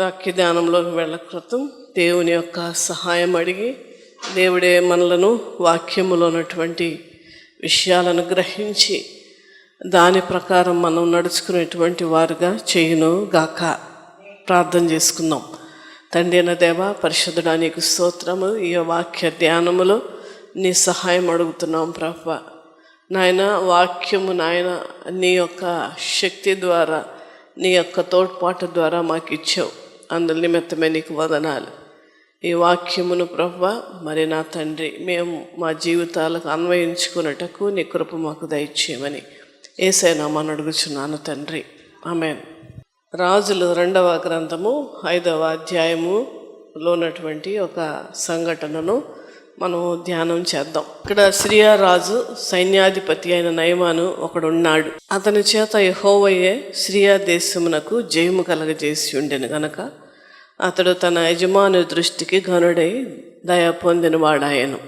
వాక్య ధ్యానంలోకి వెళ్ళ క్రితం దేవుని యొక్క సహాయం అడిగి దేవుడే మనలను వాక్యములో ఉన్నటువంటి విషయాలను గ్రహించి దాని ప్రకారం మనం నడుచుకునేటువంటి వారుగా చేయును గాక. ప్రార్థన చేసుకుందాం. తండ్రి అయిన దేవా, పరిశుద్ధుడా, నీకు స్తోత్రము. ఈ వాక్య ధ్యానములో నీ సహాయం అడుగుతున్నాం ప్రభువా. నాయన వాక్యము నాయన నీ యొక్క శక్తి ద్వారా, నీ యొక్క తోడ్పాటు ద్వారా మాకు ఇచ్చావు. అందుల నిమిత్తమే నీకు వదనాలు. ఈ వాక్యమును ప్రభువా మరి నా తండ్రి మేము మా జీవితాలకు అన్వయించుకున్నటకు నీ కృప మాకు దయచేయమని యేసయ్య నామమున అడుగుచున్నాను తండ్రి, ఆమేన్. రాజులు 2వ గ్రంథము 5వ అధ్యాయములో ఉన్నటువంటి ఒక సంఘటనను మనం ధ్యానం చేద్దాం. ఇక్కడ సిరియా రాజు సైన్యాధిపతి అయిన నయమాను ఒకడు ఉన్నాడు. అతని చేత యెహోవాయే సిరియా దేశమునకు జయము కలగజేసి ఉండెను గనక అతడు తన యజమాని దృష్టికి ఘనుడై దయ పొందిన వాడాయను.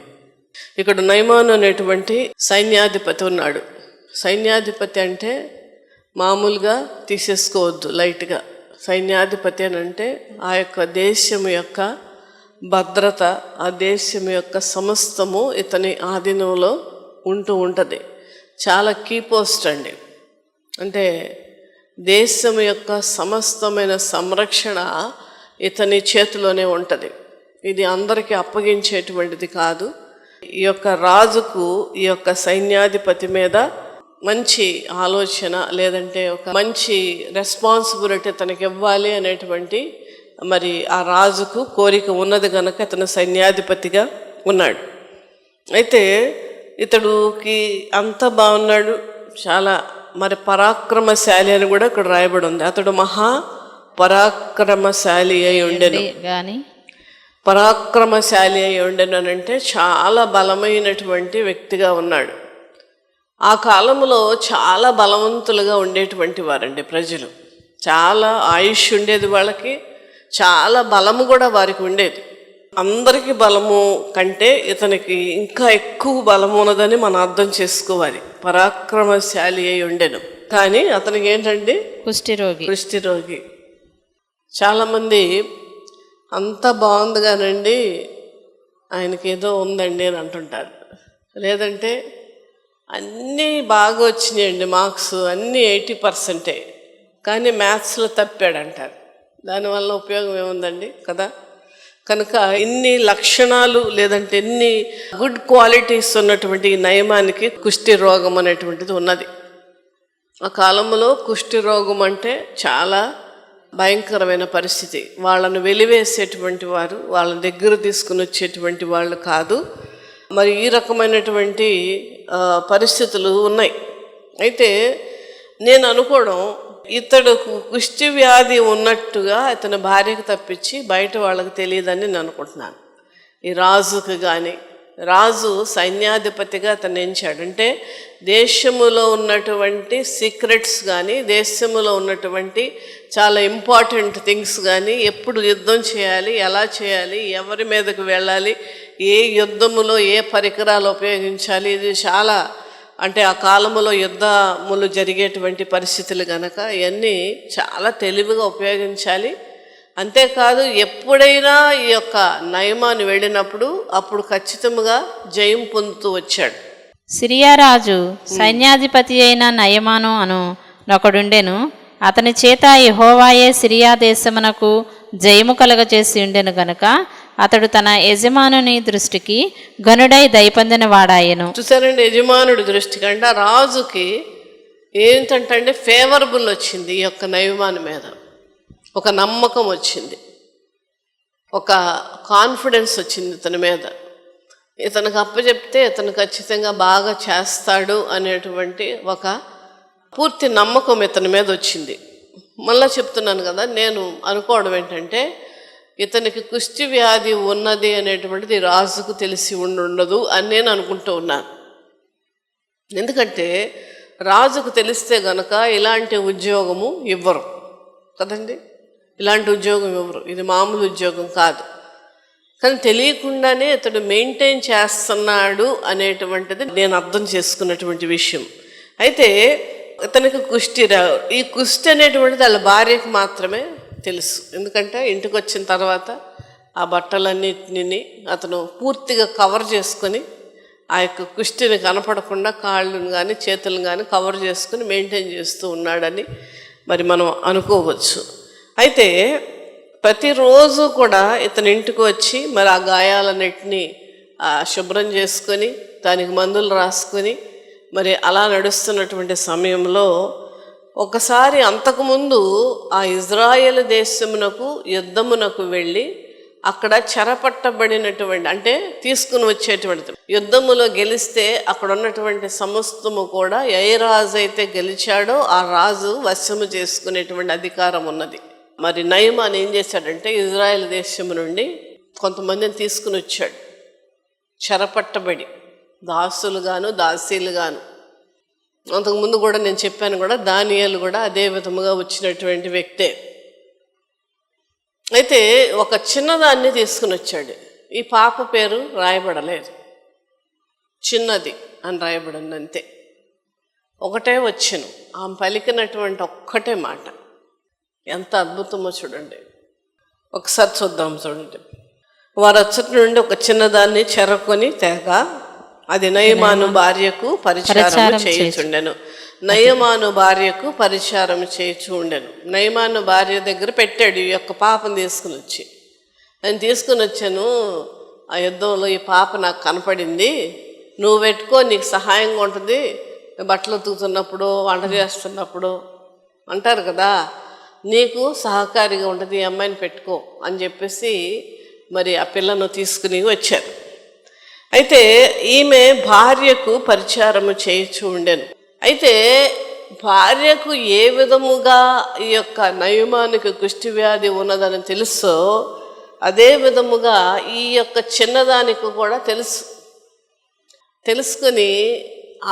ఇక్కడ నయమాను అనేటువంటి సైన్యాధిపతి ఉన్నాడు. సైన్యాధిపతి అంటే మామూలుగా తీసేసుకోవద్దు లైట్గా. సైన్యాధిపతి అని అంటే ఆ యొక్క దేశము యొక్క భద్రత, ఆ దేశం యొక్క సమస్తము ఇతని ఆధీనంలో ఉంటుంది. చాలా కీ పోస్ట్ అండి. అంటే దేశం యొక్క సమస్తమైన సంరక్షణ ఇతని చేతిలోనే ఉంటుంది. ఇది అందరికీ అప్పగించేటువంటిది కాదు. ఈ యొక్క రాజుకు ఈ యొక్క సైన్యాధిపతి మీద మంచి ఆలోచన, లేదంటే ఒక మంచి రెస్పాన్సిబిలిటీ తనకి ఇవ్వాలి అనేటువంటి మరి ఆ రాజుకు కోరిక ఉన్నది కనుక ఇతను సైన్యాధిపతిగా ఉన్నాడు. అయితే ఇతడుకి అంత బాగున్నాడు, చాలా మరి పరాక్రమశాలి అని కూడా ఇక్కడ రాయబడి ఉంది. అతడు మహా పరాక్రమశాలి అయి ఉండెను. పరాక్రమశాలి అయి ఉండెను అని అంటే చాలా బలమైనటువంటి వ్యక్తిగా ఉన్నాడు. ఆ కాలంలో చాలా బలవంతులుగా ఉండేటువంటి వారండి ప్రజలు. చాలా ఆయుష్ ఉండేది వాళ్ళకి, చాలా బలము కూడా వారికి ఉండేది. అందరికీ బలము కంటే ఇతనికి ఇంకా ఎక్కువ బలము ఉన్నదని మనం అర్థం చేసుకోవాలి. పరాక్రమశాలి అయి ఉండెను. కానీ అతనికి ఏంటండి, కుష్ఠిరోగి. చాలామంది అంత బాగుంది కానండి ఆయనకి ఏదో ఉందండి అని అంటుంటారు. లేదంటే అన్నీ బాగా వచ్చినాయండి, మార్క్స్ అన్నీ 80% కానీ మ్యాథ్స్లో తప్పాడంటారు. దానివల్ల ఉపయోగం ఏముందండి కదా. కనుక ఇన్ని లక్షణాలు లేదంటే ఎన్ని గుడ్ క్వాలిటీస్ ఉన్నటువంటి నయమానికి కుష్టి రోగం అనేటువంటిది ఉన్నది. ఆ కాలంలో కుష్టి రోగం అంటే చాలా భయంకరమైన పరిస్థితి. వాళ్ళను వెలివేసేటువంటి వారు, వాళ్ళ దగ్గర తీసుకుని వచ్చేటువంటి వాళ్ళు కాదు. మరి ఈ రకమైనటువంటి పరిస్థితులు ఉన్నాయి. అయితే నేను అనుకోవడం, ఇతడు కుష్టి వ్యాధి ఉన్నట్టుగా ఇతని భార్యకు తప్పించి బయట వాళ్ళకి తెలియదని నేను అనుకుంటున్నాను. ఈ రాజుకు కానీ, రాజు సైన్యాధిపతిగా అతను ఎంచాడంటే దేశములో ఉన్నటువంటి సీక్రెట్స్ కానీ, దేశములో ఉన్నటువంటి చాలా ఇంపార్టెంట్ థింగ్స్ కానీ, ఎప్పుడు యుద్ధం చేయాలి, ఎలా చేయాలి, ఎవరి మీదకు వెళ్ళాలి, ఏ యుద్ధములో ఏ పరికరాలు ఉపయోగించాలి, ఇది చాలా అంటే ఆ కాలంలో యుద్ధములు జరిగేటువంటి పరిస్థితులు కనుక ఇవన్నీ చాలా తెలివిగా ఉపయోగించాలి. అంతేకాదు ఎప్పుడైనా ఈ యొక్క నయమాను వెళ్ళినప్పుడు అప్పుడు ఖచ్చితంగా జయం పొందుతూ వచ్చాడు. సిరియా రాజు సైన్యాధిపతి అయిన నయమాను అను ఒకడుండెను. అతని చేత యెహోవాయే సిరియా దేశమునకు జయము కలగచేసి ఉండెను గనుక అతడు తన యజమానుని దృష్టికి ఘనుడై దయపొందిన వాడాయను. చూసారండి, యజమానుడి దృష్టికి అంటే రాజుకి ఏంటంటే ఫేవరబుల్ వచ్చింది. ఈ యొక్క నయమాను మీద ఒక నమ్మకం వచ్చింది, ఒక కాన్ఫిడెన్స్ వచ్చింది ఇతని మీద. ఇతనికి అప్పచెప్తే ఇతను ఖచ్చితంగా బాగా చేస్తాడు అనేటువంటి ఒక పూర్తి నమ్మకం ఇతని మీద వచ్చింది. మళ్ళీ చెప్తున్నాను కదా, నేను అనుకోవడం ఏంటంటే ఇతనికి కుష్టి వ్యాధి ఉన్నది అనేటువంటిది రాజుకు తెలిసి ఉండదు అని నేను అనుకుంటూ ఉన్నాను. ఎందుకంటే రాజుకు తెలిస్తే గనక ఇలాంటి ఉద్యోగము ఇవ్వరు కదండి, ఇలాంటి ఉద్యోగం ఇవ్వరు. ఇది మామూలు ఉద్యోగం కాదు. కానీ తెలియకుండానే ఇతడు మెయింటైన్ చేస్తున్నాడు అనేటువంటిది నేను అర్థం చేసుకున్నటువంటి విషయం. అయితే ఇతనికి కుష్టి ఈ కుష్టి అనేటువంటిది వాళ్ళ భార్యకు మాత్రమే తెలుసు. ఎందుకంటే ఇంటికి వచ్చిన తర్వాత ఆ బట్టలన్నిటిని అతను పూర్తిగా కవర్ చేసుకొని ఆ యొక్క కుష్టిని కనపడకుండా కాళ్ళను కానీ చేతులను కానీ కవర్ చేసుకుని మెయింటైన్ చేస్తూ ఉన్నాడని మరి మనం అనుకోవచ్చు. అయితే ప్రతిరోజు కూడా ఇతని ఇంటికి వచ్చి మరి ఆ గాయాలన్నిటినీ శుభ్రం చేసుకొని దానికి మందులు రాసుకొని మరి అలా నడుస్తున్నటువంటి సమయంలో ఒకసారి అంతకుముందు ఆ ఇజ్రాయేల్ దేశమునకు యుద్ధమునకు వెళ్ళి అక్కడ చెరపట్టబడినటువంటి అంటే తీసుకుని వచ్చేటువంటి యుద్ధములో గెలిస్తే అక్కడ ఉన్నటువంటి సమస్తము కూడా ఏ రాజు అయితే గెలిచాడో ఆ రాజు వశము చేసుకునేటువంటి అధికారం ఉన్నది. మరి నయమాన్ ఏం చేశాడంటే ఇజ్రాయెల్ దేశం నుండి కొంతమందిని తీసుకుని వచ్చాడు, చెరపట్టబడి దాసులుగాను దాసీలుగాను. అంతకుముందు కూడా నేను చెప్పాను కూడా దానియేలు కూడా అదే విధముగా వచ్చినటువంటి వ్యక్తే. అయితే ఒక చిన్నదాన్ని తీసుకుని వచ్చాడు. ఈ పాప పేరు రాయబడలేదు, చిన్నది అని రాయబడింది అంతే. ఒకటే వచ్చును, ఆమె పలికినటువంటి ఒక్కటే మాట ఎంత అద్భుతమో చూడండి. ఒకసారి చూద్దాం చూడండి. వారు అచ్చటి నుండి ఒక చిన్నదాన్ని చెరకొని తేగ అది నయమాను భార్యకు పరిచారము చేయుచుండెను. నయమాను భార్యకు పరిచారం చేయుచు ఉండెను. నయమాను భార్య దగ్గర పెట్టాడు ఈ యొక్క పాపను తీసుకుని వచ్చి. నేను తీసుకుని వచ్చాను, ఆ యుద్ధంలో ఈ పాప నాకు కనపడింది, నువ్వు పెట్టుకో, నీకు సహాయంగా ఉంటుంది, బట్టలు ఉతుకుతున్నప్పుడు వంట చేస్తున్నప్పుడు అంటారు కదా, నీకు సహకారిగా ఉంటుంది, ఈ అమ్మాయిని పెట్టుకో అని చెప్పేసి మరి ఆ పిల్లను తీసుకుని వచ్చారు. అయితే ఈమె భార్యకు పరిచారము చేయుచు ఉండెను. అయితే భార్యకు ఏ విధముగా ఈ యొక్క నయమానికి కుష్టి వ్యాధి ఉన్నదని తెలుసో అదే విధముగా ఈ యొక్క చిన్నదానికి కూడా తెలుసుకుని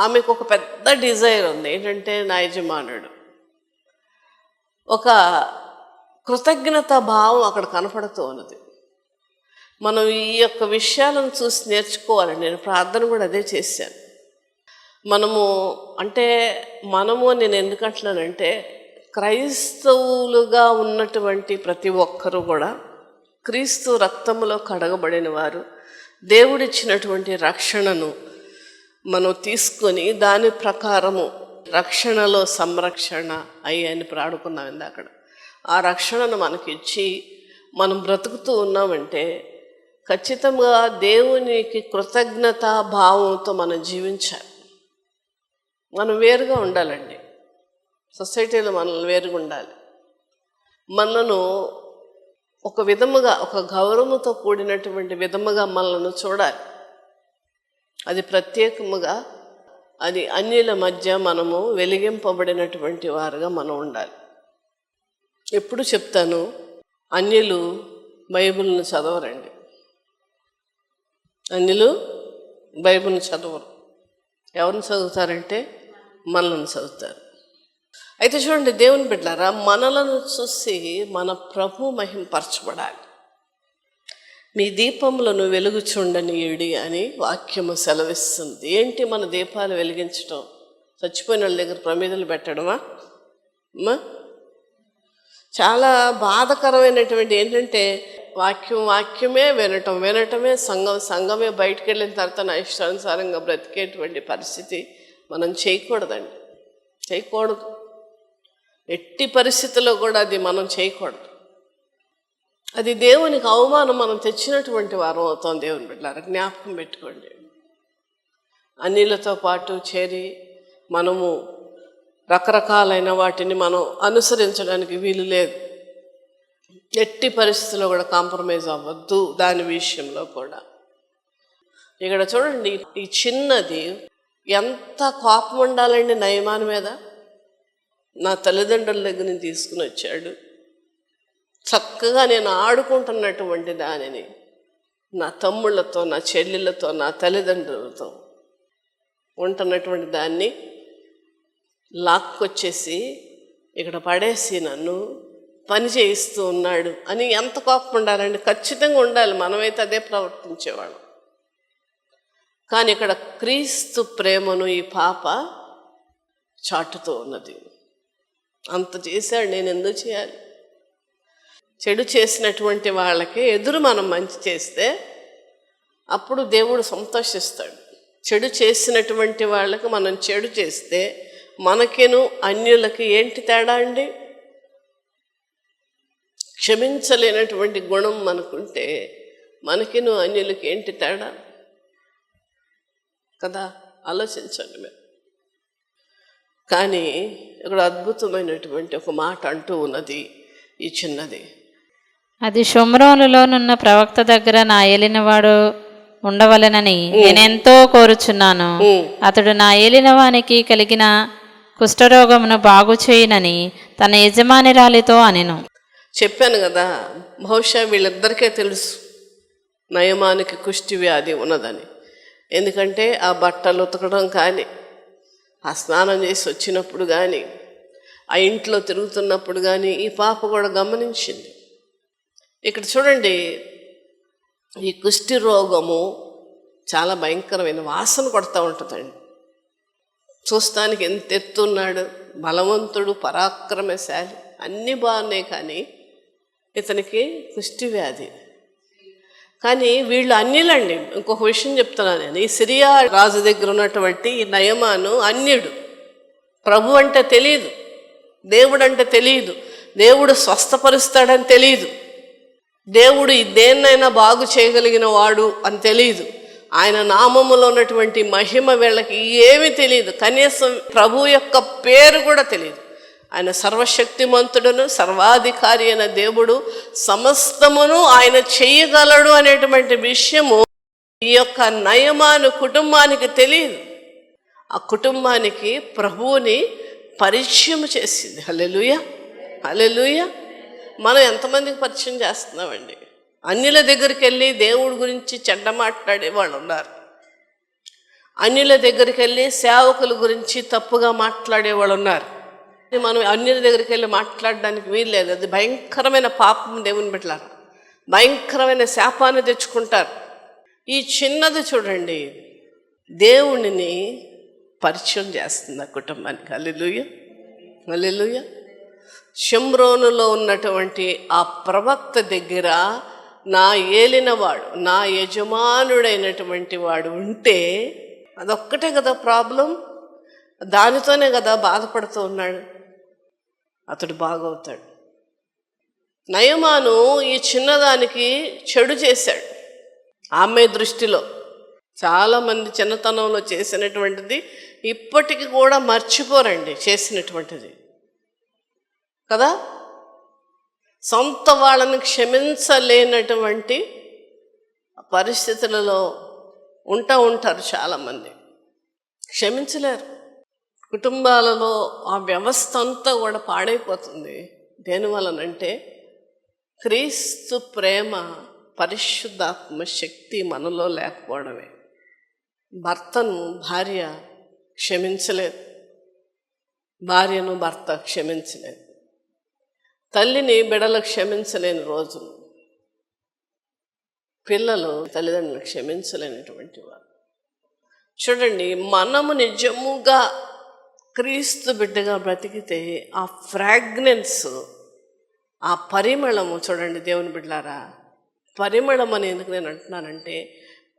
ఆమెకు ఒక పెద్ద డిజైర్ ఉంది. ఏంటంటే నా యజమానుడు ఒక కృతజ్ఞత భావం అక్కడ కనపడుతూ ఉన్నది. మనం ఈ యొక్క విషయాలను చూసి నేర్చుకోవాలి. నేను ప్రార్థన కూడా అదే చేశాను. మనము నేను ఎందుకంటున్నానంటే క్రైస్తవులుగా ఉన్నటువంటి ప్రతి ఒక్కరూ కూడా క్రీస్తు రక్తములో కడగబడిన వారు, దేవుడిచ్చినటువంటి రక్షణను మనం తీసుకొని దాని ప్రకారము రక్షణలో సంరక్షణ అయ్యని ప్రాడుకున్నాం ఇందాక. ఆ రక్షణను మనకిచ్చి మనం బ్రతుకుతూ ఉన్నామంటే ఖచ్చితంగా దేవునికి కృతజ్ఞతా భావంతో మనం జీవించాలి. మనం వేరుగా ఉండాలండి, సొసైటీలో మనల్ని వేరుగా ఉండాలి. మనను ఒక విధముగా ఒక గౌరవంతో కూడినటువంటి విధముగా మనల్ని చూడాలి. అది ప్రత్యేకముగా అది అన్యుల మధ్య మనము వెలిగింపబడినటువంటి వారుగా మనం ఉండాలి. ఎప్పుడు చెప్తాను, అన్యులు బైబిల్ను చదవరండి, అన్యులు బైబిల్ని చదవరు. ఎవరిని చదువుతారంటే మనల్ని చదువుతారు. అయితే చూడండి దేవుని బిడ్డలారా, మనలను చూసి మన ప్రభు మహిమపరచబడాలి. మీ దీపములను వెలుగుచుండనీయుడి అని వాక్యము సెలవిస్తుంది. ఏంటి మన దీపాలు వెలిగించడం? చచ్చిపోయిన వాళ్ళ దగ్గర ప్రమిదలు పెట్టడమా? చాలా బాధకరమైనటువంటి ఏంటంటే వాక్యమే వినటమే సంఘమే బయటికి వెళ్ళిన తర్వాత నా ఇష్టానుసారంగా బ్రతికేటువంటి పరిస్థితి మనం చేయకూడదండి, చేయకూడదు. ఎట్టి పరిస్థితుల్లో కూడా అది మనం చేయకూడదు. అది దేవునికి అవమానం. మనం తెచ్చినటువంటి వారం అవుతాం. దేవుని బిడ్డలారా జ్ఞాపకం పెట్టుకోండి. అన్నిలతో పాటు చేరి మనము రకరకాలైన వాటిని మనం అనుసరించడానికి వీలు లేదు. ఎట్టి పరిస్థితుల్లో కూడా కాంప్రమైజ్ అవ్వద్దు దాని విషయంలో కూడా. ఇక్కడ చూడండి, ఈ చిన్నది ఎంత కోపం ఉండాలండి నయమాన్ మీద. నా తల్లిదండ్రుల దగ్గర నుంచి తీసుకుని వచ్చాడు, చక్కగా నేను ఆడుకుంటున్నటువంటి దానిని నా తమ్ముళ్ళతో, నా చెల్లెళ్ళతో, నా తల్లిదండ్రులతో ఉంటున్నటువంటి దాన్ని లాక్కొచ్చేసి ఇక్కడ పడేసి నన్ను పని చేయిస్తూ ఉన్నాడు అని ఎంత కోపం ఉండాలండి? ఖచ్చితంగా ఉండాలి. మనమైతే అదే ప్రవర్తించేవాళ్ళం. కానీ ఇక్కడ క్రీస్తు ప్రేమను ఈ పాప చాటుతూ ఉన్నది. అంత చేశాడు, నేను ఎందుకు చేయాలి? చెడు చేసినటువంటి వాళ్ళకి ఎదురు మనం మంచి చేస్తే అప్పుడు దేవుడు సంతోషిస్తాడు. చెడు చేసినటువంటి వాళ్ళకి మనం చెడు చేస్తే మనకిను అన్యులకి ఏంటి తేడా అండి? క్షమించలేనటువంటి గుణం మనకుంటే మనకిను అన్యులకి ఏంటి తేడా కదా? ఆలోచించండి మీరు. కానీ ఇక్కడ అద్భుతమైనటువంటి ఒక మాట అంటూ ఉన్నది ఈ చిన్నది. అది షోమ్రోనులోనున్న ప్రవక్త దగ్గర నా ఏలినవాడు ఉండవలెనని నేనెంతో కోరుచున్నాను. అతడు నా ఏలినవానికి కలిగిన కుష్ఠరోగమును బాగు చేయునని తన యజమానిరాలితో అనెను. చెప్పాను కదా, బహుశా వీళ్ళిద్దరికే తెలుసు నయమానికి కుష్టి వ్యాధి ఉన్నదని. ఎందుకంటే ఆ బట్టలు ఉతకడం కానీ, ఆ స్నానం చేసి వచ్చినప్పుడు కానీ, ఆ ఇంట్లో తిరుగుతున్నప్పుడు కానీ ఈ పాప కూడా గమనించింది. ఇక్కడ చూడండి, ఈ కుష్టి రోగము చాలా భయంకరమైన వాసన కొడతా ఉంటుందండి. చూస్తానికి ఎంత ఎత్తున్నాడు, బలవంతుడు, పరాక్రమశాలి, అన్నీ బాగున్నాయి, కానీ ఇతనికి కుష్టి వ్యాధి. కానీ వీళ్ళు అన్యులండి. ఇంకొక విషయం చెప్తున్నాను నేను. ఈ సిరియా రాజు దగ్గర ఉన్నటువంటి ఈ నయమాను అన్యుడు. ప్రభు అంటే తెలియదు, దేవుడు అంటే తెలియదు, దేవుడు స్వస్థపరుస్తాడని తెలియదు, దేవుడు దేన్నైనా బాగు చేయగలిగిన వాడు అని తెలియదు, ఆయన నామములో ఉన్నటువంటి మహిమ వీళ్ళకి ఏమీ తెలియదు, కనీసం ప్రభు యొక్క పేరు కూడా తెలియదు. ఆయన సర్వశక్తిమంతుడును సర్వాధికారి అయిన దేవుడు, సమస్తమును ఆయన చేయగలడు అనేటువంటి విషయము ఈ యొక్క నయమాను కుటుంబానికి తెలియదు. ఆ కుటుంబానికి ప్రభువుని పరిచయం చేసింది. హల్లెలూయా, హల్లెలూయా. మనం ఎంతమందికి పరిచయం చేస్తున్నామండి? అన్యుల దగ్గరికి వెళ్ళి దేవుడి గురించి చెడ్డ మాట్లాడే వాళ్ళు ఉన్నారు. అన్యుల దగ్గరికి వెళ్ళి సేవకుల గురించి తప్పుగా మాట్లాడే వాళ్ళు ఉన్నారు. మనం అన్యుల దగ్గరికి వెళ్ళి మాట్లాడడానికి వీల్లేదు. అది భయంకరమైన పాపం. దేవుని బిడ్డలారా, భయంకరమైన శాపాన్ని తెచ్చుకుంటారు. ఈ చిన్నది చూడండి, దేవునిని పరిచయం చేస్తుంది ఆ కుటుంబానికి. హల్లెలూయా, హల్లెలూయా. షోమ్రోనులో ఉన్నటువంటి ఆ ప్రవక్త దగ్గర నా ఏలినవాడు, నా యజమానుడైనటువంటి వాడు ఉంటే అదొక్కటే కదా ప్రాబ్లం, దానితోనే కదా బాధపడుతూ ఉన్నాడు. అతడు బాగవుతాడు. నయమాను ఈ చిన్నదానికి చెడు చేశాడు ఆమె దృష్టిలో. చాలామంది చిన్నతనంలో చేసినటువంటిది ఇప్పటికి కూడా మర్చిపోరండి చేసినటువంటిది కదా. సొంత వాళ్ళని క్షమించలేనటువంటి పరిస్థితులలో ఉంటారు చాలామంది, క్షమించలేరు. కుటుంబాలలో ఆ వ్యవస్థ అంతా కూడా పాడైపోతుంది. దేనివలనంటే క్రీస్తు ప్రేమ, పరిశుద్ధాత్మ శక్తి మనలో లేకపోవడమే. భర్తను భార్య క్షమించలేదు, భార్యను భర్త క్షమించలేదు, తల్లిని బిడ్డలు క్షమించలేని రోజులు, పిల్లలు తల్లిదండ్రులు క్షమించలేనటువంటి వారు. చూడండి, మనము నిజముగా క్రీస్తు బిడ్డగా బ్రతికితే ఆ ఫ్రాగ్రెన్స్, ఆ పరిమళము చూడండి దేవుని బిడ్డలారా. పరిమళం అని ఎందుకు నేను అంటున్నానంటే,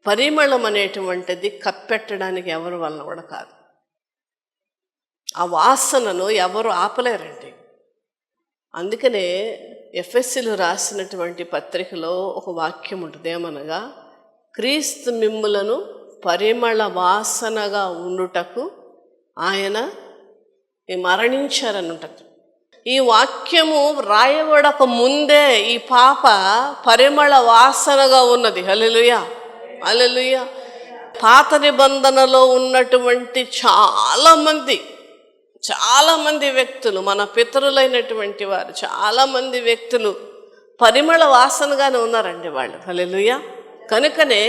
పరిమళం అనేటువంటిది కప్పెట్టడానికి ఎవరి వలన కూడా కాదు. ఆ వాసనను ఎవరు ఆపలేరండి. అందుకనే ఎఫెసీలు రాసినటువంటి పత్రికలో ఒక వాక్యం ఉంటుంది. ఏమనగా, క్రీస్తు మిమ్ములను పరిమళ వాసనగా ఉండుటకు ఆయన మరణించారని ఉంటుంది. ఈ వాక్యము రాయబడక ముందే ఈ పాప పరిమళ వాసనగా ఉన్నది. హల్లెలూయా, హల్లెలూయా. పాత నిబంధనలో ఉన్నటువంటి చాలామంది వ్యక్తులు, మన పితరులైనటువంటి వారు చాలామంది వ్యక్తులు పరిమళ వాసనగానే ఉన్నారండి వాళ్ళు. హల్లెలూయా. కనుకనే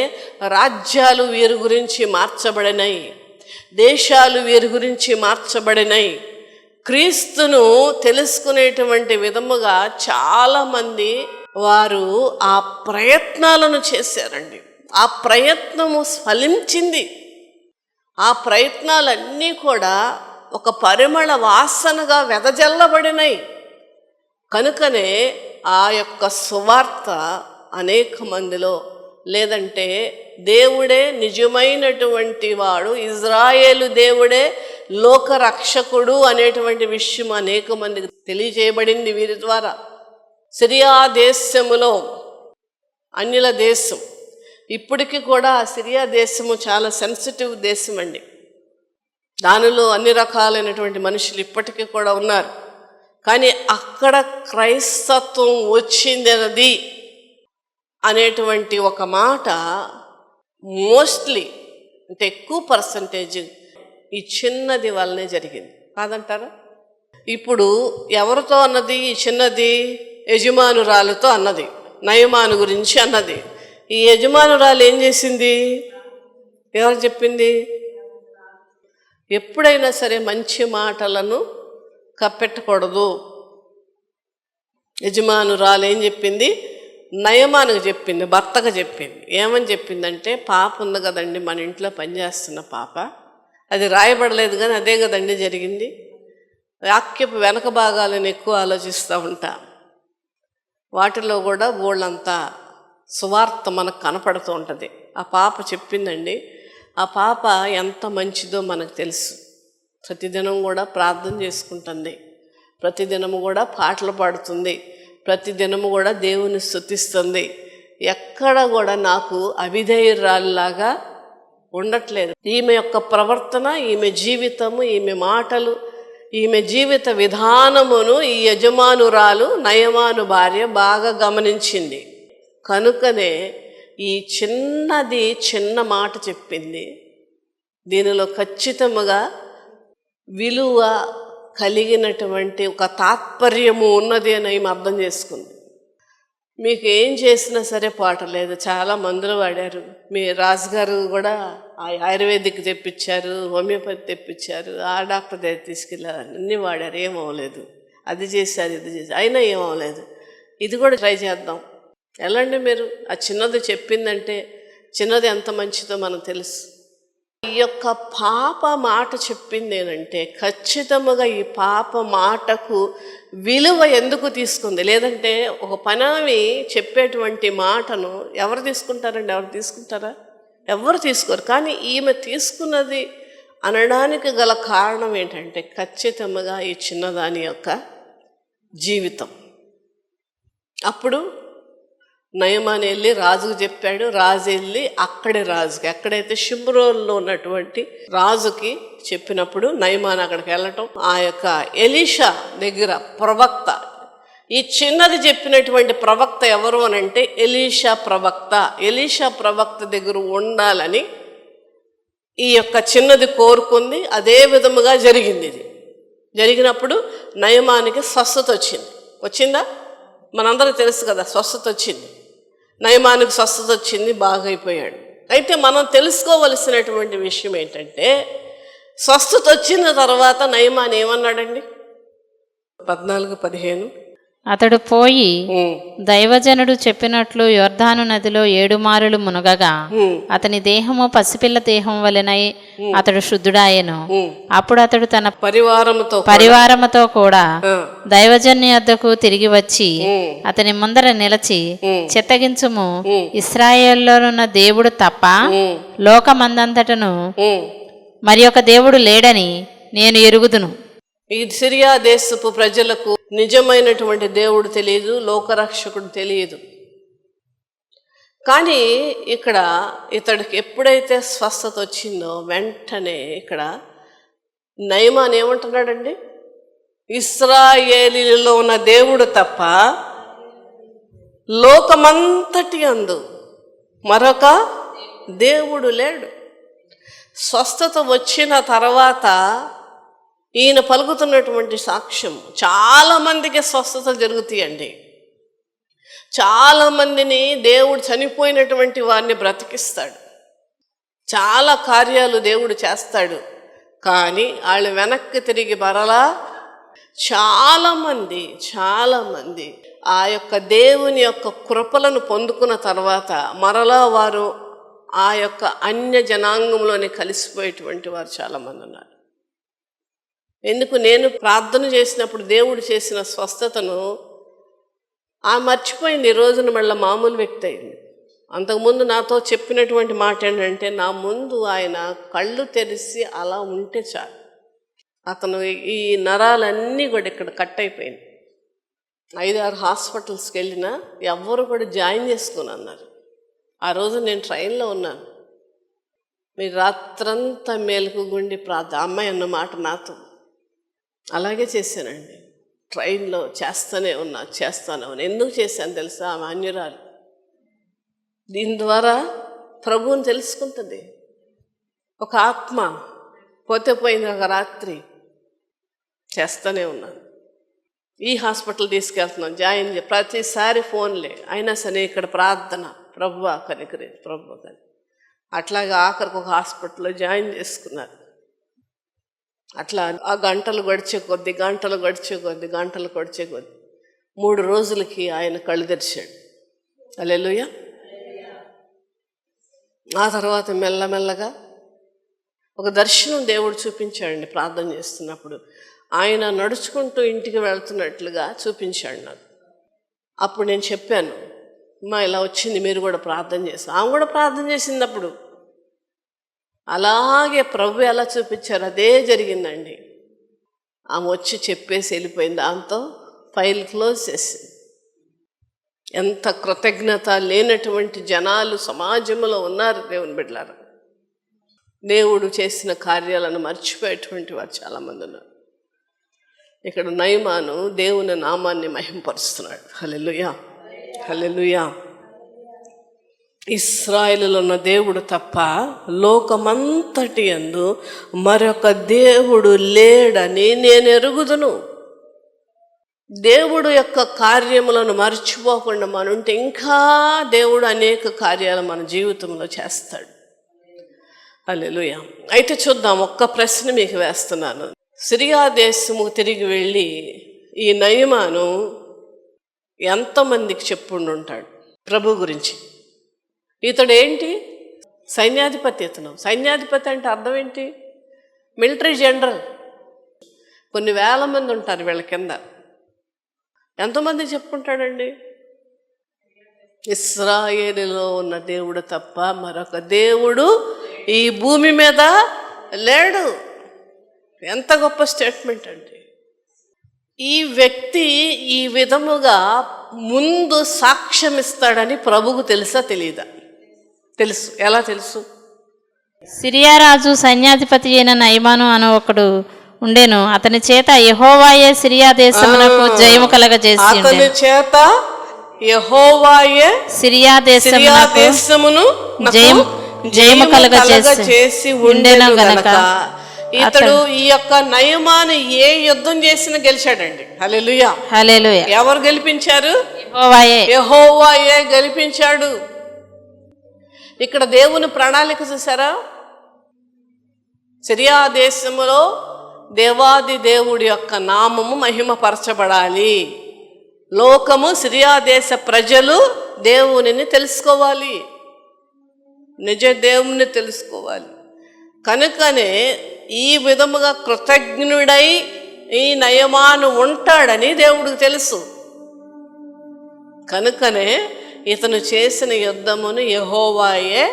రాజ్యాలు వీరి గురించి మార్చబడినాయి, దేశాలు వీరి గురించి మార్చబడినాయి. క్రీస్తును తెలుసుకునేటువంటి విధముగా చాలామంది వారు ఆ ప్రయత్నాలను చేశారండి. ఆ ప్రయత్నము ఫలించింది. ఆ ప్రయత్నాలన్నీ కూడా ఒక పరిమళ వాసనగా వెదజల్లబడినాయి. కనుకనే ఆ యొక్క సువార్త అనేక మందిలో, లేదంటే దేవుడే నిజమైనటువంటి వాడు, ఇజ్రాయేలు దేవుడే లోక రక్షకుడు అనేటువంటి విషయం అనేక మందికి తెలియజేయబడింది వీరి ద్వారా. సిరియా దేశములో, అన్యుల దేశం, ఇప్పటికీ కూడా సిరియా దేశము చాలా సెన్సిటివ్ దేశం అండి. దానిలో అన్ని రకాలైనటువంటి మనుషులు ఇప్పటికీ కూడా ఉన్నారు. కానీ అక్కడ క్రైస్తత్వం వచ్చింది అనేటువంటి ఒక మాట మోస్ట్లీ, అంటే ఎక్కువ పర్సంటేజ్ ఈ చిన్నది వల్లనే జరిగింది కాదంటారా? ఇప్పుడు ఎవరితో అన్నది ఈ చిన్నది? యజమానురాలతో అన్నది, నయమాను గురించి అన్నది. ఈ యజమానురాలు ఏం చేసింది? ఎవరు చెప్పింది? ఎప్పుడైనా సరే మంచి మాటలను కప్పెట్టకూడదు. యజమానురాలు ఏం చెప్పింది? నయమానుకు చెప్పింది, భర్తకు చెప్పింది. ఏమని చెప్పిందంటే, పాప ఉంది కదండి మన ఇంట్లో పనిచేస్తున్న పాప, అది రాయబడలేదు కానీ అదే కదండి జరిగింది. వాక్యపు వెనక భాగాలను ఎక్కువ ఆలోచిస్తూ ఉంటా, వాటిలో కూడా బోళ్ళంతా సువార్త మనకు కనపడుతూ ఉంటుంది. ఆ పాప చెప్పిందండి. ఆ పాప ఎంత మంచిదో మనకు తెలుసు. ప్రతిదినం కూడా ప్రార్థన చేసుకుంటుంది, ప్రతిదినము కూడా పాటలు పాడుతుంది, ప్రతిదినము కూడా దేవుని స్తుతిస్తుంది. ఎక్కడ కూడా నాకు అవిధేయురాల్లాగా ఉండట్లేదు. ఈమె యొక్క ప్రవర్తన, ఈమె జీవితము, ఈమె మాటలు, ఈమె జీవిత విధానమును ఈ యజమానురాలు, నయమాను భార్య బాగా గమనించింది. కనుకనే ఈ చిన్న మాట చెప్పింది. దీనిలో ఖచ్చితముగా విలువ కలిగినటువంటి ఒక తాత్పర్యము ఉన్నది అని ఈమె అర్థం చేసుకుంది. మీకు ఏం చేసినా సరే పాట లేదు, చాలా మందులు వాడారు. మీ రాజుగారు కూడా ఆయుర్వేదిక్ తెప్పించారు, హోమియోపతి తెప్పించారు, ఆ డాక్టర్ దగ్గర తీసుకెళ్ళారు, అన్నీ వాడారు, ఏమవలేదు. అది చేశారు, ఇది చేశారు, అయినా ఏమవలేదు. ఇది కూడా ట్రై చేద్దాం. ఎలాంటి మీరు ఆ చిన్నది చెప్పిందంటే, చిన్నది ఎంత మంచిదో మనకు తెలుసు. ఈ యొక్క పాప మాట చెప్పింది ఏంటంటే, ఖచ్చితంగా ఈ పాప మాటకు విలువ ఎందుకు తీసుకుంది? లేదంటే ఒక పనామి చెప్పేటువంటి మాటను ఎవరు తీసుకుంటారండి? ఎవరు తీసుకుంటారా? ఎవరు తీసుకోరు. కానీ ఈమె తీసుకున్నది అనడానికి గల కారణం ఏంటంటే, ఖచ్చితంగా ఈ చిన్నదాని యొక్క జీవితం. అప్పుడు నయమాను వెళ్ళి రాజుకు చెప్పాడు. రాజు వెళ్ళి రాజుకి, ఎక్కడైతే షిమ్రోన్లో ఉన్నటువంటి రాజుకి చెప్పినప్పుడు నయమాను అక్కడికి వెళ్ళటం, ఆ యొక్క ఎలీషా దగ్గర ప్రవక్త, ఈ చిన్నది చెప్పినటువంటి ప్రవక్త ఎవరు అని అంటే ఎలీషా ప్రవక్త. ఎలీషా ప్రవక్త దగ్గర ఉండాలని ఈ యొక్క చిన్నది కోరుకుంది. అదే విధముగా జరిగింది. ఇది జరిగినప్పుడు నయమానికి స్వస్థత వచ్చిందా? మనందరూ తెలుసు కదా, స్వస్థత వచ్చింది. నయమానికి స్వస్థత వచ్చింది, బాగైపోయాడు. అయితే మనం తెలుసుకోవలసినటువంటి విషయం ఏంటంటే, స్వస్థత వచ్చిన తర్వాత నయమాన్ ఏమన్నాడండి? 14-15 అతడు పోయి దైవజనుడు చెప్పినట్లు యొర్దాను నదిలో 7 మారులు మునగగా అతని దేహము పసిపిల్ల దేహం వలెనై అతడు శుద్ధుడాయెను. అప్పుడు అతడు తన పరివారముతో కూడా దైవజన్య వద్దకు తిరిగి వచ్చి అతని ముందర నిలచి, చిత్తగించుము, ఇశ్రాయేలులోనున్న దేవుడు తప్ప లోకమందంతటను మరి ఒక దేవుడు లేడని నేను ఎరుగుదును. ఈ సిరియా దేశపు ప్రజలకు నిజమైనటువంటి దేవుడు తెలియదు, లోకరక్షకుడు తెలియదు. కానీ ఇక్కడ ఇతడికి ఎప్పుడైతే స్వస్థత వచ్చిందో వెంటనే ఇక్కడ నయమాన్ ఏమంటున్నాడండి? ఇశ్రాయేలీలో ఉన్న దేవుడు తప్ప లోకమంతటి అందు మరొక దేవుడు లేడు. స్వస్థత వచ్చిన తర్వాత ఈయన పలుకుతున్నటువంటి సాక్ష్యం, చాలామందికి స్వస్థతలు జరుగుతాయండి. చాలామందిని దేవుడు చనిపోయినటువంటి వారిని బ్రతికిస్తాడు, చాలా కార్యాలు దేవుడు చేస్తాడు. కానీ వాళ్ళు వెనక్కి తిరిగి మరలా చాలామంది ఆ యొక్క దేవుని యొక్క కృపలను పొందుకున్న తర్వాత మరలా వారు ఆ యొక్క అన్య జనాంగంలోనే కలిసిపోయేటువంటి వారు చాలామంది ఉన్నారు. ఎందుకు? నేను ప్రార్థన చేసినప్పుడు దేవుడు చేసిన స్వస్థతను మర్చిపోయింది, ఈ రోజున మళ్ళీ మామూలు వ్యక్తి అయింది. అంతకుముందు నాతో చెప్పినటువంటి మాట ఏంటంటే, నా ముందు ఆయన కళ్ళు తెరిచి అలా ఉంటే చాలు, అతను ఈ నరాలన్నీ కూడా ఇక్కడ కట్ అయిపోయింది. 5-6 హాస్పిటల్స్కి వెళ్ళినా ఎవ్వరు కూడా జాయిన్ చేసుకుని అన్నారు. ఆ రోజు నేను ట్రైన్లో ఉన్నాను. మీరు రాత్రంతా మేలుకుగుండి అమ్మాయి అన్నమాట నాతో. అలాగే చేశానండి. ట్రైన్లో చేస్తూనే ఉన్నా. ఎందుకు చేశాను తెలుసా? ఆమె అన్యురాలు. దీని ద్వారా ప్రభువుని తెలుసుకుంటుంది. ఒక ఆత్మ పోతే పోయింది. ఒక రాత్రి చేస్తూనే ఉన్నాను. ఈ హాస్పిటల్ తీసుకెళ్తున్నాం, జాయిన్ ప్రతిసారి ఫోన్లే. అయినా సరే ఇక్కడ ప్రార్థన, ప్రభువా కనికరే, ప్రభువా కని. అట్లాగా ఆఖరికి ఒక హాస్పిటల్లో జాయిన్ చేసుకున్నారు. అట్లా ఆ గంటలు గడిచే కొద్ది 3 రోజులకి ఆయన కళ్ళు తెరిచాడు. హల్లెలూయా. ఆ తర్వాత మెల్లమెల్లగా ఒక దర్శనం దేవుడు చూపించాడండి. ప్రార్థన చేస్తున్నప్పుడు ఆయన నడుచుకుంటూ ఇంటికి వెళ్తున్నట్లుగా చూపించాడు నాకు. అప్పుడు నేను చెప్పాను, అమ్మా ఇలా వచ్చింది, మీరు కూడా ప్రార్థన చేస్తాను. ఆమె కూడా ప్రార్థన చేసింది. అప్పుడు అలాగే ప్రభు ఎలా చూపించారు అదే జరిగిందండి. ఆమె వచ్చి చెప్పేసి వెళ్ళిపోయింది. దాంతో ఫైల్ క్లోజ్ చేసింది. ఎంత కృతజ్ఞత లేనటువంటి జనాలు సమాజంలో ఉన్నారు దేవుని బిడ్డలారా. దేవుడు చేసిన కార్యాలను మర్చిపోయేటువంటి వారు చాలామంది ఉన్నారు. ఇక్కడ నయమాను దేవుని నామాన్ని మహింపరుస్తున్నాడు. హల్లెలూయా, హల్లెలూయా. ఇశ్రాయేలులో ఉన్న దేవుడు తప్ప లోకమంతటి యందు మరొక దేవుడు లేడని నేను ఎరుగుదును. దేవుడు యొక్క కార్యములను మర్చిపోకుండా మనుంటే ఇంకా దేవుడు అనేక కార్యాలు మన జీవితంలో చేస్తాడు. హల్లెలూయా. అయితే చూద్దాం, ఒక్క ప్రశ్న మీకు వేస్తున్నాను. సిరియా దేశము తిరిగి వెళ్ళి ఈ నయమాను ఎంతమందికి చెప్పుండి ఉంటాడు ప్రభు గురించి? ఇతడు ఏంటి? సైన్యాధిపతి. ఇతను సైన్యాధిపతి అంటే అర్థం ఏంటి? Military general. కొన్ని వేల మంది ఉంటారు వీళ్ళ కింద. ఎంతమంది చెప్పుకుంటాడండి? ఇశ్రాయేలులో ఉన్న దేవుడు తప్ప మరొక దేవుడు ఈ భూమి మీద లేడు. ఎంత గొప్ప స్టేట్మెంట్ అండి. ఈ వ్యక్తి ఈ విధముగా ముందు సాక్ష్యం ఇస్తాడని ప్రభువుకు తెలుసా తెలియదా? తెలుసు. ఎలా తెలుసు? సిరియా రాజు సైన్యాధిపతి అయిన నయమాను అను ఒకడు ఉండెను. అతని చేత యెహోవాయే సిరియా దేశమునకు జయము కలగజేసి అతని చేత యెహోవాయే సిరియా దేశమును జయము కలగజేసి ఉండెను గనక ఇతడు ఈ యొక్క నయమాను ఏ యుద్ధం చేసినా గెలిచాడండి. హల్లెలూయా, హల్లెలూయా. ఎవరు గెలిపించారు? యెహోవాయే గెలిపించాడు. ఇక్కడ దేవుని ప్రణాళిక చూసారా? సిరియా దేశములో దేవాది దేవుడి యొక్క నామము మహిమపరచబడాలి. లోకము, సిరియా దేశ ప్రజలు దేవునిని తెలుసుకోవాలి, నిజ దేవుని తెలుసుకోవాలి. కనుకనే ఈ విధముగా కృతజ్ఞుడై ఈ నయమాను ఉంటాడని దేవుడికి తెలుసు. కనుకనే ఇతను చేసిన యుద్ధమును యెహోవాయే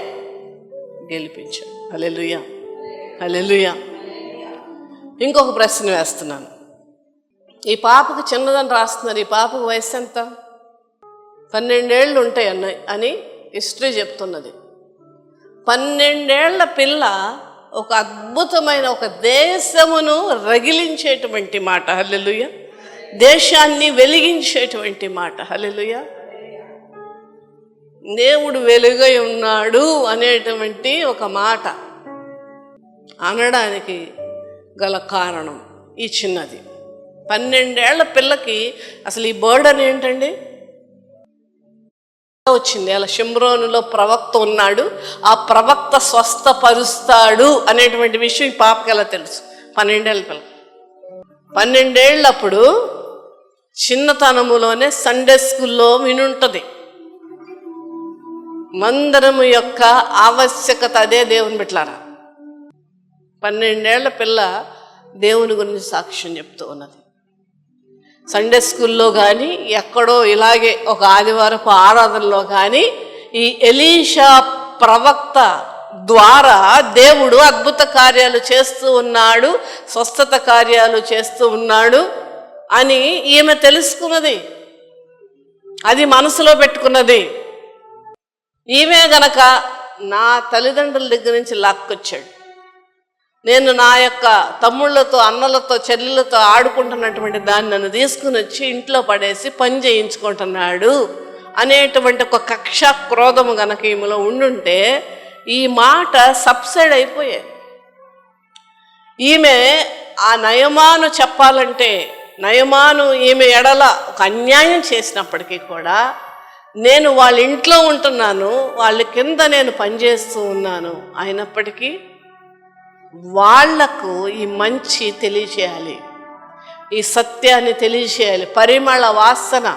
గెలిపించాడు. హల్లెలూయా, హల్లెలూయా. ఇంకొక ప్రశ్న వేస్తున్నాను. ఈ పాపకు చిన్నదని రాస్తున్నారు. ఈ పాపకు వయసు ఎంత? 12 ఏళ్ళు ఉంటాయి అని హిస్టరీ చెప్తున్నది. 12 ఏళ్ల పిల్ల ఒక అద్భుతమైన ఒక దేశమును రగిలించేటువంటి మాట. హల్లెలూయా. దేశాన్ని వెలిగించేటువంటి మాట. హల్లెలూయా. దేవుడు వెలుగై ఉన్నాడు అనేటువంటి ఒక మాట అనడానికి గల కారణం ఈ చిన్నది. 12 ఏళ్ల పిల్లకి అసలు ఈ బర్డన్ ఏంటండి వచ్చింది? అలా షిమ్రోనులో ప్రవక్త ఉన్నాడు, ఆ ప్రవక్త స్వస్థపరుస్తాడు అనేటువంటి విషయం ఈ పాపకి ఎలా తెలుసు? 12 ఏళ్ల పిల్ల. 12 ఏళ్ళప్పుడు చిన్నతనములోనే సండే స్కూల్లో వినుంటుంది. మందిరము యొక్క ఆవశ్యకత అదే దేవుని బిడ్డలారా. 12 ఏళ్ల పిల్ల దేవుని గురించి సాక్ష్యం చెప్తూ ఉన్నది. సండే స్కూల్లో కానీ ఎక్కడో ఇలాగే ఒక ఆదివారపు ఆరాధనలో కానీ ఈ ఎలీషా ప్రవక్త ద్వారా దేవుడు అద్భుత కార్యాలు చేస్తూ ఉన్నాడు, స్వస్థత కార్యాలు చేస్తూ ఉన్నాడు అని ఈమె తెలుసుకున్నది, అది మనసులో పెట్టుకున్నది. ఈమె గనక నా తల్లిదండ్రుల దగ్గర నుంచి లాక్కొచ్చాడు, నేను నా యొక్క తమ్ముళ్ళతో అన్నలతో చెల్లెలతో ఆడుకుంటున్నటువంటి దాన్ని నన్ను తీసుకుని వచ్చి ఇంట్లో పడేసి పని చేయించుకుంటున్నాడు అనేటువంటి ఒక కక్ష క్రోధము గనక ఈమెలో ఉండుంటే ఈ మాట సబ్సైడ్ అయిపోయాయి. ఈమె ఆ నయమాను చెప్పాలంటే, నయమాను ఈమె ఎడల ఒక అన్యాయం చేసినప్పటికీ కూడా, నేను వాళ్ళ ఇంట్లో ఉంటున్నాను, వాళ్ళ కింద నేను పనిచేస్తూ ఉన్నాను, అయినప్పటికీ వాళ్లకు ఈ మంచి తెలియచేయాలి, ఈ సత్యాన్ని తెలియచేయాలి, పరిమళ వాసన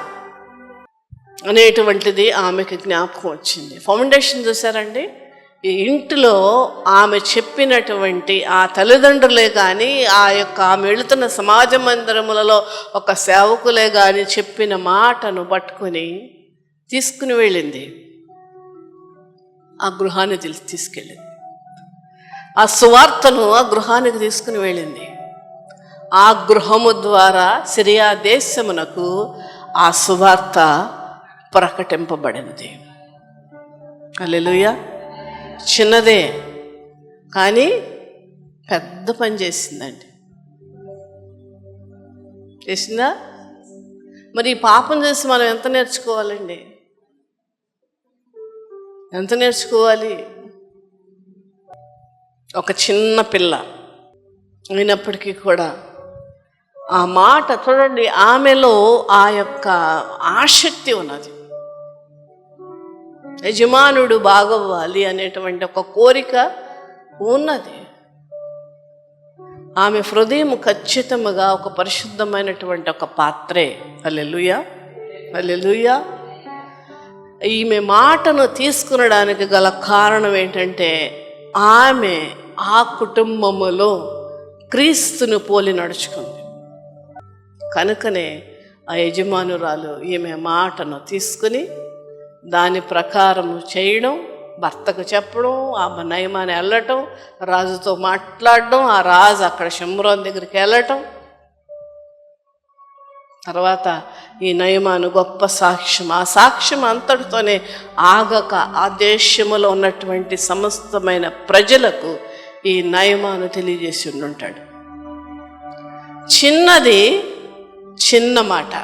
అనేటువంటిది ఆమెకి జ్ఞాపకం వచ్చింది. ఫౌండేషన్ చూసారండి, ఈ ఇంటిలో ఆమె చెప్పినటువంటి ఆ తల్లిదండ్రులే కానీ, ఆ యొక్క ఆమె వెళుతున్న సమాజ మందిరములలో ఒక సేవకులే కానీ చెప్పిన మాటను పట్టుకొని తీసుకుని వెళ్ళింది, ఆ గృహాన్ని తీసుకెళ్ళింది. ఆ సువార్తను ఆ గృహానికి తీసుకుని వెళ్ళింది. ఆ గృహము ద్వారా సిరియా దేశమునకు ఆ సువార్త ప్రకటింపబడినది. హల్లెలూయా. చిన్నదే కానీ పెద్ద పని చేసిందండి. చేసిందా? మరి ఈ పాపం చేసి మనం ఎంత నేర్చుకోవాలండి? ఎంత నేర్చుకోవాలి? ఒక చిన్న పిల్ల అయినప్పటికీ కూడా ఆ మాట చూడండి, ఆమెలో ఆ యొక్క ఆసక్తి ఉన్నది. యజమానుడు బాగవ్వాలి అనేటువంటి ఒక కోరిక ఉన్నది. ఆమె హృదయం ఖచ్చితంగా ఒక పరిశుద్ధమైనటువంటి ఒక పాత్రే. హల్లెలూయా, హల్లెలూయా. ఈమె మాటను తీసుకునడానికి గల కారణం ఏంటంటే, ఆమె ఆ కుటుంబములో క్రీస్తును పోలి నడుచుకుంది. కనుకనే ఆ యజమానురాలు ఈమె మాటను తీసుకుని దాని ప్రకారము చేయడం, భర్తకు చెప్పడం, ఆ నయమాన్ని వెళ్ళటం, రాజుతో మాట్లాడడం, ఆ రాజు అక్కడ షమ్రోన్ దగ్గరికి వెళ్ళటం, తర్వాత ఈ నయమాను గొప్ప సాక్ష్యం, ఆ సాక్ష్యం అంతటితోనే ఆగక ఆ దేశములో ఉన్నటువంటి సమస్తమైన ప్రజలకు ఈ నయమాను తెలియజేసి ఉండుంటాడు. చిన్నది చిన్న మాట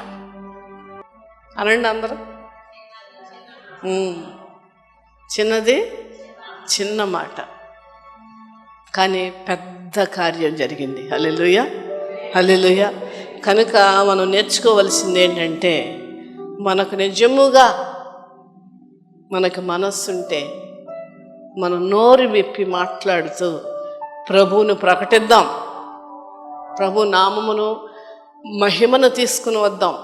అనండి అందరూ. చిన్నది చిన్న మాట కానీ పెద్ద కార్యం జరిగింది. హల్లెలూయా, హల్లెలూయా. కనుక మనం నేర్చుకోవలసింది ఏంటంటే, మనకు నిజముగా మనకు మనస్సుంటే మనం నోరు విప్పి మాట్లాడుతూ ప్రభువును ప్రకటిద్దాం, ప్రభు నామమును మహిమను తీసుకుని వద్దాం.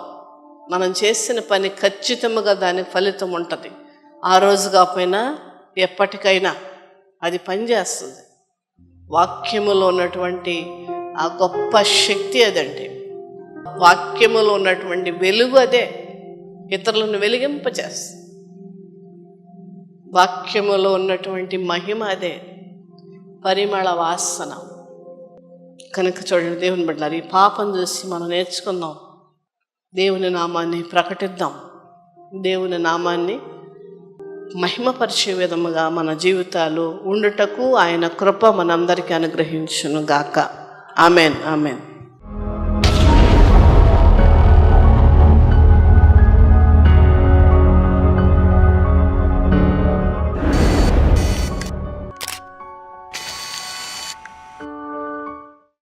మనం చేసిన పని ఖచ్చితంగా దానికి ఫలితం ఉంటుంది. ఆ రోజు కాకపోయినా ఎప్పటికైనా అది పనిచేస్తుంది. వాక్యములో ఉన్నటువంటి ఆ గొప్ప శక్తి అదండి. వాక్యములో ఉన్నటువంటి వెలుగు అదే, ఇతరులను వెలిగింపచేస్తుంది. వాక్యములో ఉన్నటువంటి మహిమ అదే, పరిమళ వాసన. కనుక చూడండి దేవుని బిడ్డలారా, ఈ పాపం చూసి మనం నేర్చుకుందాం, దేవుని నామాన్ని ప్రకటిద్దాం, దేవుని నామాన్ని మహిమపరిచే విధముగా మన జీవితాలు ఉండుటకు ఆయన కృప మనందరికీ అనుగ్రహించును గాక. Amen, amen.